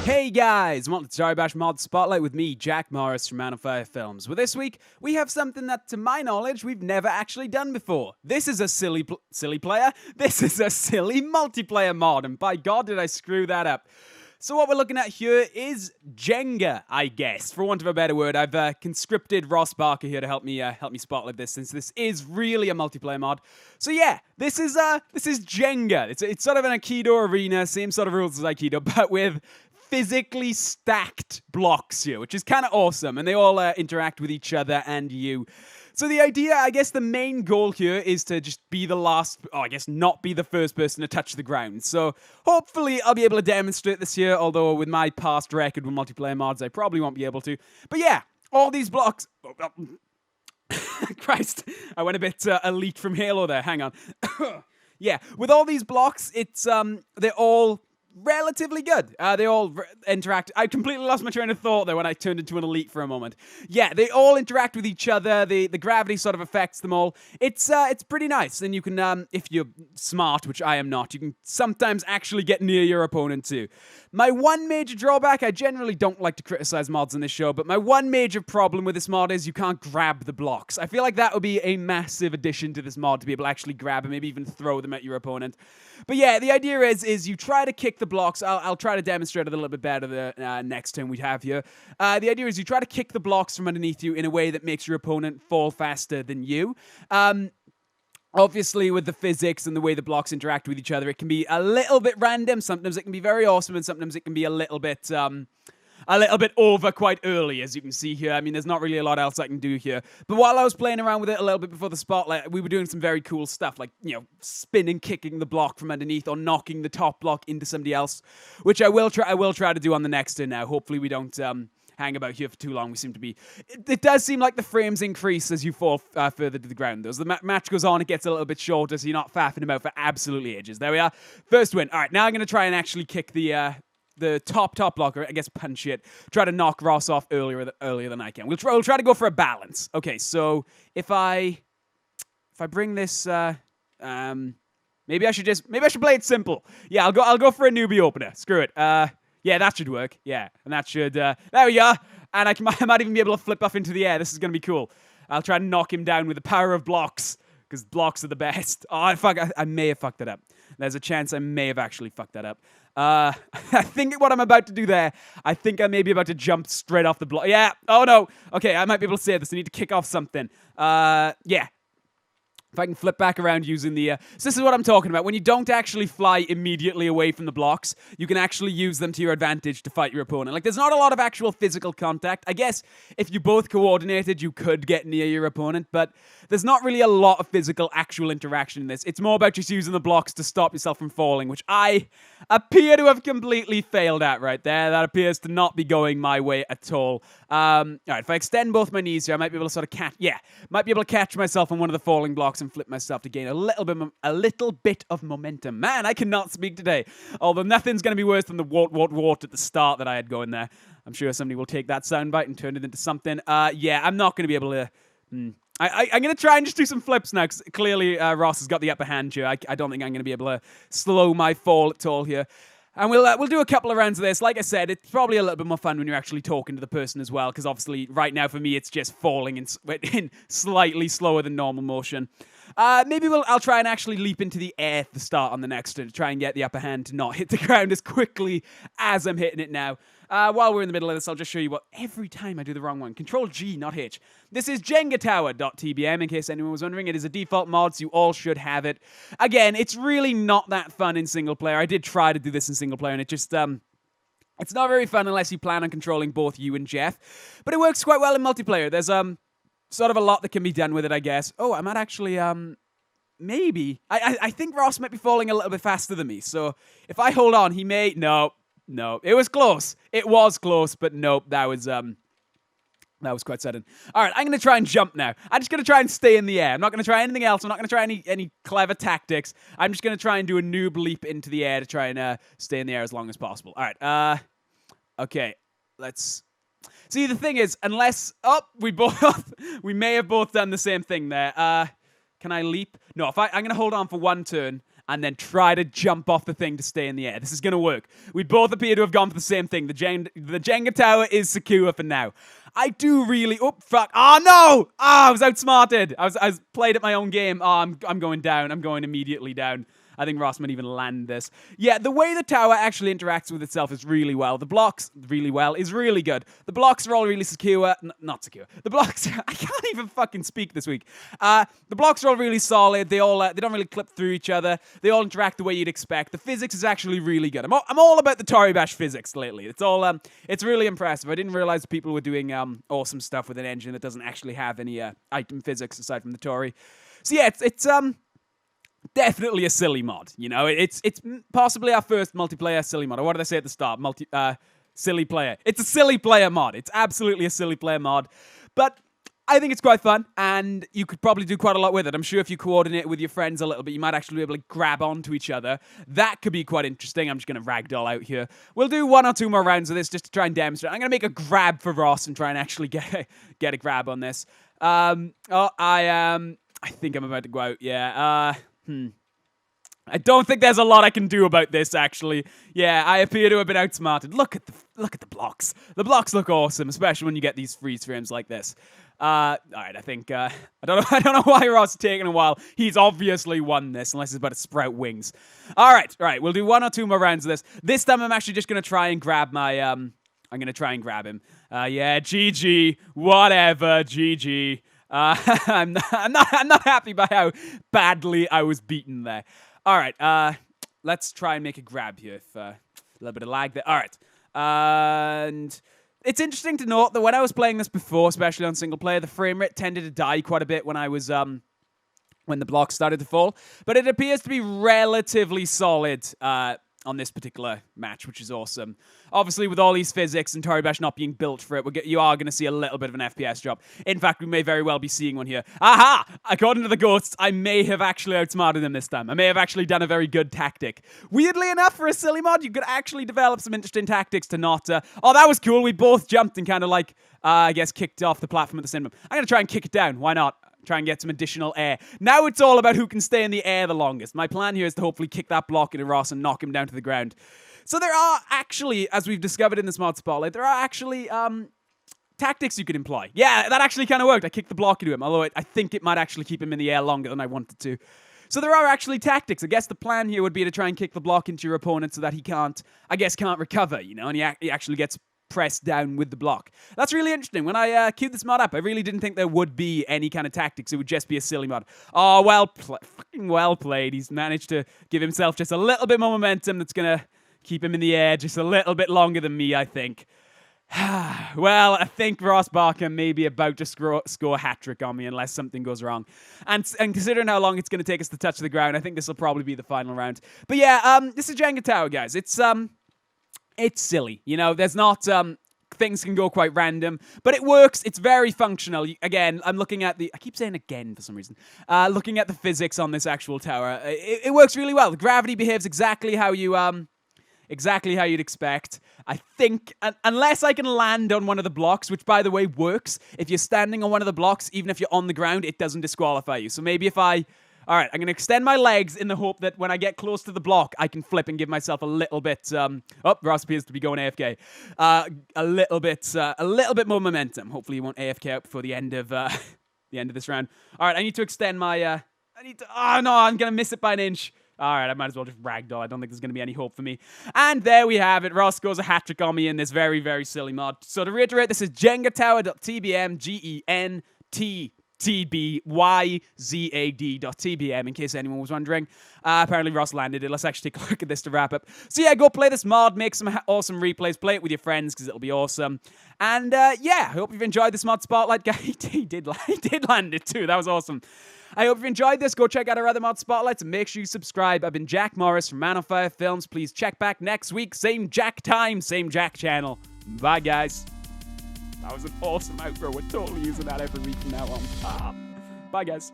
Hey guys, welcome to Toribash Mod Spotlight with me, Jack Morris from Man on Fire Films. Well, this week, we have something that, to my knowledge, we've never actually done before. This is a silly player. This is a silly multiplayer mod, and by God did I screw that up. So what we're looking at here is Jenga, I guess. For want of a better word, I've conscripted Ross Barker here to help me spotlight this, since this is really a multiplayer mod. So yeah, this is Jenga. It's sort of an Aikido arena, same sort of rules as Aikido, but with physically stacked blocks here, which is kind of awesome, and they all interact with each other and you. So the idea, I guess the main goal here is to just be the last, not be the first person to touch the ground. So hopefully I'll be able to demonstrate this here, although with my past record with multiplayer mods, I probably won't be able to. But yeah, all these blocks... Christ, I went a bit elite from Halo there, hang on. Yeah, with all these blocks, it's they're all relatively good. They all interact. I completely lost my train of thought there when I turned into an elite for a moment. Yeah, they all interact with each other. The gravity sort of affects them all. It's pretty nice. And you can, if you're smart, which I am not, you can sometimes actually get near your opponent too. My one major drawback, I generally don't like to criticize mods on this show, but my one major problem with this mod is you can't grab the blocks. I feel like that would be a massive addition to this mod, to be able to actually grab and maybe even throw them at your opponent. But yeah, the idea is you try to kick the blocks. I'll try to demonstrate it a little bit better the next turn we have here. The idea is you try to kick the blocks from underneath you in a way that makes your opponent fall faster than you. Obviously, with the physics and the way the blocks interact with each other, it can be a little bit random. Sometimes it can be very awesome, and sometimes it can be a little bit over quite early, as you can see here. I mean, there's not really a lot else I can do here. But while I was playing around with it a little bit before the spotlight, we were doing some very cool stuff, like, you know, spinning, kicking the block from underneath, or knocking the top block into somebody else, which I will try to do on the next turn now. Hopefully we don't hang about here for too long. We seem to be... It does seem like the frames increase as you fall further to the ground. As the match goes on, it gets a little bit shorter, so you're not faffing about for absolutely ages. There we are. First win. All right, now I'm going to try and actually kick the top blocker, I guess punch it. Try to knock Ross off earlier than I can. We'll try to go for a balance. Okay, so if I bring this, maybe I should play it simple. Yeah, I'll go for a newbie opener. Screw it. Yeah, that should work. Yeah, and that should, there we are. And I might even be able to flip off into the air. This is going to be cool. I'll try and knock him down with the power of blocks, because blocks are the best. Oh, fuck, I may have fucked that up. There's a chance I may have actually fucked that up. I think what I'm about to do there, I think I may be about to jump straight off the block. Yeah, oh no. Okay, I might be able to save this. I need to kick off something. Yeah. If I can flip back around using the... So this is what I'm talking about. When you don't actually fly immediately away from the blocks, you can actually use them to your advantage to fight your opponent. Like, there's not a lot of actual physical contact. I guess if you both coordinated, you could get near your opponent, but there's not really a lot of physical actual interaction in this. It's more about just using the blocks to stop yourself from falling, which I appear to have completely failed at right there. That appears to not be going my way at all. All right, if I extend both my knees here, I might be able to sort of might be able to catch myself on one of the falling blocks and flip myself to gain a little bit of momentum. Man, I cannot speak today. Although nothing's going to be worse than the wart at the start that I had going there. I'm sure somebody will take that soundbite and turn it into something. Yeah, I'm not going to be able to... I'm going to try and just do some flips now, because clearly Ross has got the upper hand here. I don't think I'm going to be able to slow my fall at all here. And we'll do a couple of rounds of this. Like I said, it's probably a little bit more fun when you're actually talking to the person as well, because obviously right now for me it's just falling in slightly slower than normal motion. Maybe I'll try and actually leap into the air at the start on the next to try and get the upper hand to not hit the ground as quickly as I'm hitting it now. While we're in the middle of this, I'll just show you what every time I do the wrong one. Control G, not H. This is JengaTower.tbm, in case anyone was wondering. It is a default mod, so you all should have it. Again, it's really not that fun in single player. I did try to do this in single player, and it just... It's not very fun unless you plan on controlling both you and Jeff. But it works quite well in multiplayer. There's sort of a lot that can be done with it, I guess. Oh, I might actually... Maybe. I think Ross might be falling a little bit faster than me, so if I hold on, he may... No, it was close. It was close, but nope, that was quite sudden. All right, I'm going to try and jump now. I'm just going to try and stay in the air. I'm not going to try anything else. I'm not going to try any clever tactics. I'm just going to try and do a noob leap into the air to try and stay in the air as long as possible. All right, okay, let's... See, the thing is, unless... Oh, we may have both done the same thing there. Can I leap? No, I'm going to hold on for one turn, and then try to jump off the thing to stay in the air. This is going to work. We both appear to have gone for the same thing. The Jenga tower is secure for now. I do really... Oh, fuck. Oh, no! I was outsmarted. I was played at my own game. Oh, I'm going down. I'm going immediately down. I think Ross might even land this. Yeah, the way the tower actually interacts with itself is really well. The blocks, is really good. The blocks are all really secure. Not secure. The blocks... I can't even fucking speak this week. The blocks are all really solid. They don't really clip through each other. They all interact the way you'd expect. The physics is actually really good. I'm all about the Toribash physics lately. It's really impressive. I didn't realize people were doing awesome stuff with an engine that doesn't actually have any item physics aside from the Tori. So yeah, it's definitely a silly mod, you know. It's possibly our first multiplayer silly mod. Or what did I say at the start? Silly player. It's a silly player mod. It's absolutely a silly player mod. But I think it's quite fun, and you could probably do quite a lot with it. I'm sure if you coordinate with your friends a little bit, you might actually be able to grab onto each other. That could be quite interesting. I'm just going to ragdoll out here. We'll do 1 or 2 more rounds of this just to try and demonstrate. I'm going to make a grab for Ross and try and actually get a grab on this. I think I'm about to go out. Yeah. I don't think there's a lot I can do about this, actually. Yeah, I appear to have been outsmarted. Look at the blocks. The blocks look awesome, especially when you get these freeze frames like this. All right, I think I don't know why Ross is taking a while. He's obviously won this, unless he's about to sprout wings. All right, we'll do 1 or 2 more rounds of this. This time, I'm actually just gonna try and grab my I'm gonna try and grab him. Yeah, GG, whatever, GG. I'm not happy by how badly I was beaten there. All right, let's try and make a grab here. A little bit of lag there. All right, and it's interesting to note that when I was playing this before, especially on single player, the frame rate tended to die quite a bit when I was when the blocks started to fall. But it appears to be relatively solid on this particular match, which is awesome. Obviously, with all these physics and Toribash not being built for it, you are going to see a little bit of an FPS drop. In fact, we may very well be seeing one here. Aha! According to the ghosts, I may have actually outsmarted him this time. I may have actually done a very good tactic. Weirdly enough, for a silly mod, you could actually develop some interesting tactics to not... Oh, that was cool. We both jumped and kind of like, I guess, kicked off the platform at the same time. I'm going to try and kick it down. Why not? Try and get some additional air. Now it's all about who can stay in the air the longest. My plan here is to hopefully kick that block into Ross and knock him down to the ground. So there are actually, as we've discovered in this mod spotlight, there are actually tactics you can employ. Yeah, that actually kind of worked. I kicked the block into him, although I think it might actually keep him in the air longer than I wanted to. So there are actually tactics. I guess the plan here would be to try and kick the block into your opponent so that he can't recover, you know, and he actually gets pressed down with the block. That's really interesting. When I queued this mod up, I really didn't think there would be any kind of tactics. It would just be a silly mod. Oh, fucking well played. He's managed to give himself just a little bit more momentum that's going to keep him in the air just a little bit longer than me, I think. Well, I think Ross Barker may be about to score a hat-trick on me unless something goes wrong. And considering how long it's going to take us to touch the ground, I think this will probably be the final round. But yeah, this is Jenga Tower, guys. It's silly, you know, there's not, things can go quite random, but it works, it's very functional. Again, I'm looking at I keep saying again for some reason, looking at the physics on this actual tower, it works really well. The gravity behaves exactly how you'd expect. I think, unless I can land on one of the blocks, which by the way works, if you're standing on one of the blocks, even if you're on the ground, it doesn't disqualify you. So maybe if all right, I'm going to extend my legs in the hope that when I get close to the block, I can flip and give myself a little bit... oh, Ross appears to be going AFK. A little bit more momentum. Hopefully you won't AFK out before the end of this round. All right, I need to extend my... oh, no, I'm going to miss it by an inch. All right, I might as well just ragdoll. I don't think there's going to be any hope for me. And there we have it. Ross scores a hat-trick on me in this very, very silly mod. So to reiterate, this is jengatower.tbm, GENTBYZAD.tbm, in case anyone was wondering. Apparently Ross landed it. Let's actually take a look at this to wrap up. So yeah, go play this mod, make some awesome replays, play it with your friends because it'll be awesome. And yeah, I hope you've enjoyed this mod spotlight guy. He did land it too. That was awesome. I hope you've enjoyed this. Go check out our other mod spotlights and make sure you subscribe. I've been Jack Morris from Man on Fire Films. Please check back next week. Same Jack time, same Jack channel. Bye, guys. That was an awesome outro. We're totally using that every week from now on. Bye, guys.